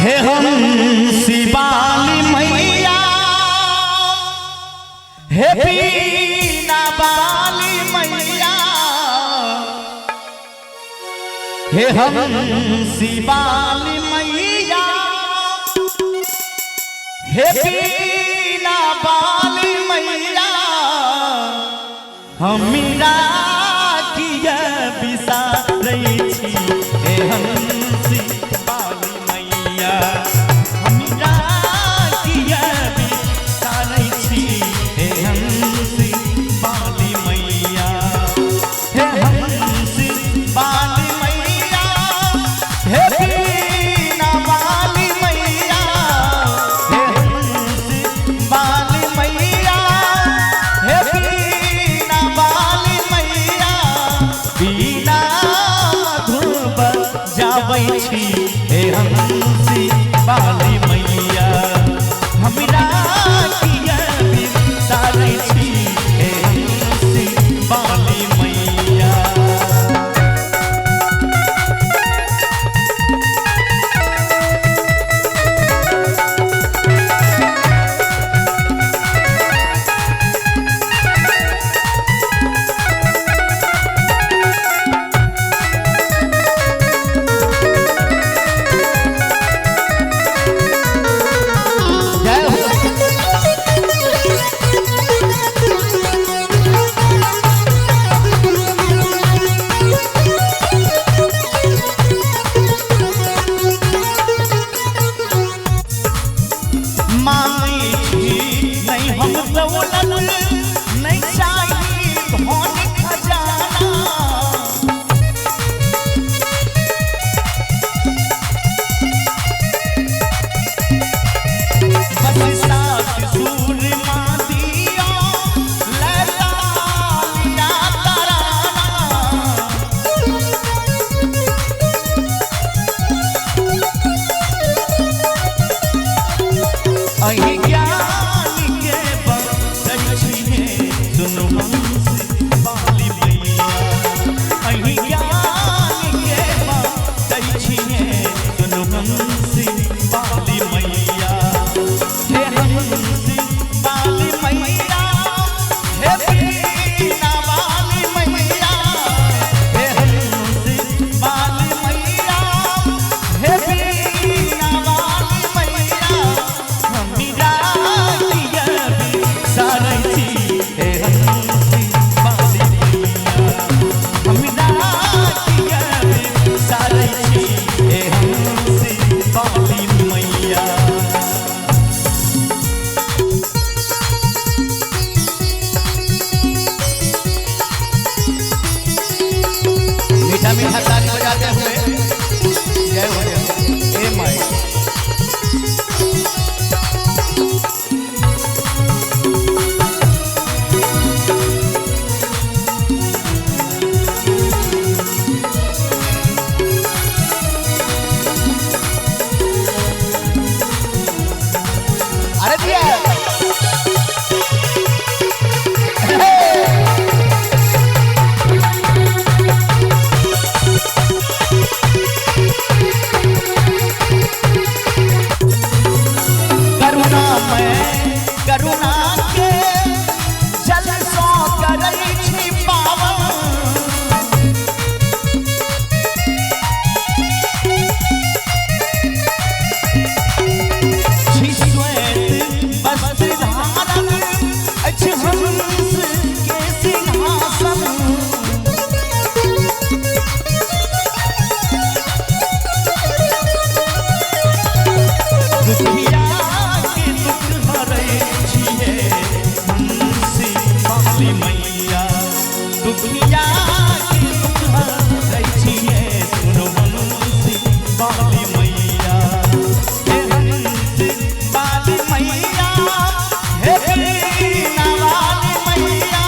हे हंसी वाली मैया, हे बीना वाली मैया, हे हंसी वाली मैया, हे बीना वाली मैया, हमीरा किया बिसारई छी, हे हंसी वाली मैया, हमीरा किया बिसारई छी, हे हंसी वाली मैया, हे हंसी वाली मैया, हे बीना वाली मैया, हे हंसी वाली मैया, हे बीना वाली मैया, बीना मधुर बजाबै छी, हे हंसी वाली मैया, हमरा किया बिसारै छी, हे हंसी वाली मैया। मीठा ताली बजाते हुए जय हो जय ए माई। अरे दिया करुणा के जल सो करई छी पावन, छी श्वेत वस्त्र धारण अछि हंस के सिंहासन, दुखिया मैया, दुखिया की दुख हरै छियै, सुनो हंसी वाली मैया, हे हंसी वाली मैया, हे बीना वाली मैया,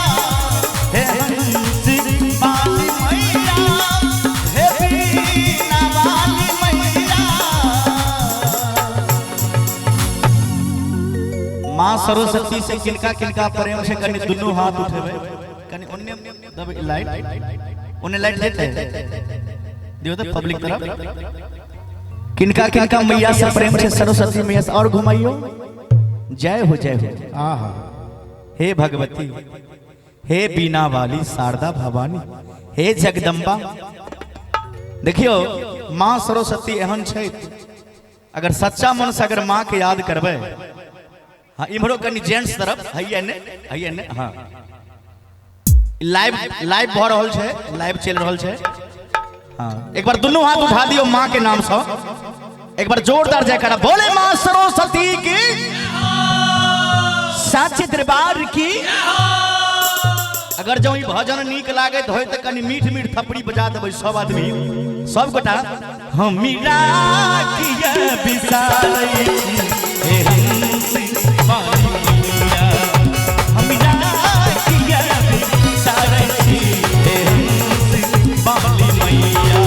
हे हंसी वाली मैया, हे बीना वाली मैया। माँ सरस्वती से किनका किनका प्रेम से कनी दोनों हाथ उठेबे, कनी ओन्ने दबे लाइट ओन्ने लाइट देते दियो तो पब्लिक तरफ किनका किनका मैया से प्रेम से सरस्वती मैया से और घुमाइयो। जय हो जय हो। आहा हे भगवती, हे बीना वाली शारदा भवानी, हे जगदम्बा। देखियो माँ सरस्वती एहन छै, अगर सच्चा मन से अगर माँ के याद करबे। हाँ इम्हरो कनी जेंट्स तरफ हइये ने हाँ लाइव भ रहल छै, लाइव चल रहल छै। हाँ एक बार दोनों हाथ उठा दियो माँ के नाम से, एक बार जोरदार जयकारा बोले माँ सरस्वती की, साचे दरबार की। अगर जो भजन नीक लागत हो तो कनी मीठ मीठ थपड़ी बजा देबै सब आदमी, सब गोटा। हम मीरा किया बिसारै छी हे हंसी वाली मैया, हम मीरा किया बिसारै छी हे हंसी वाली मैया,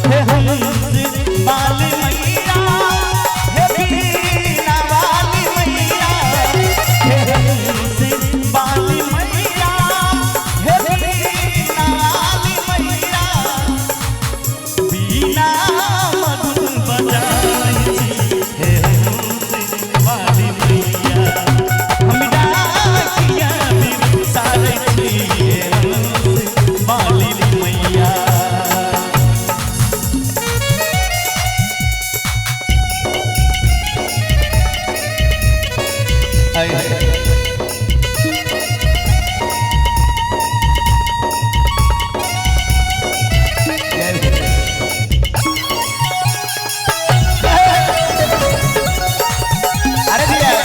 हे हंसी वाली मैया, हे बीना वाली मैया, हे हंसी वाली मैया, हे बीना वाली मैया, बीना मधुर बजाई छी हे हंसी वाली मैया, हम डाकिया बिसारै छी हे हंसी वाली मैया। अरे भैया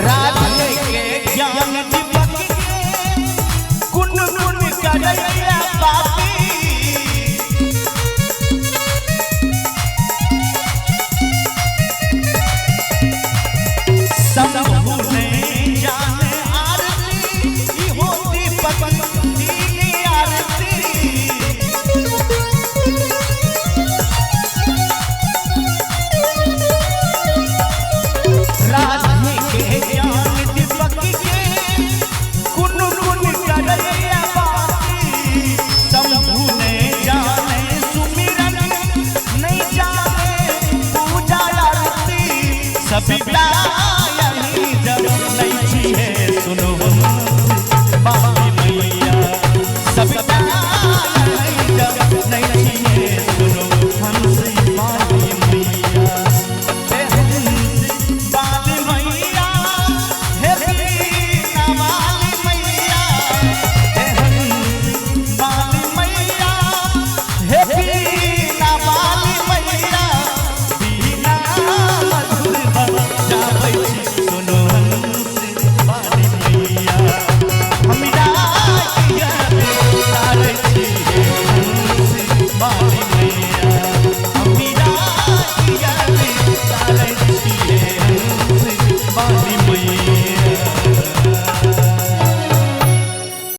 राधे के ज्ञान दीपक गुन गुन करैया,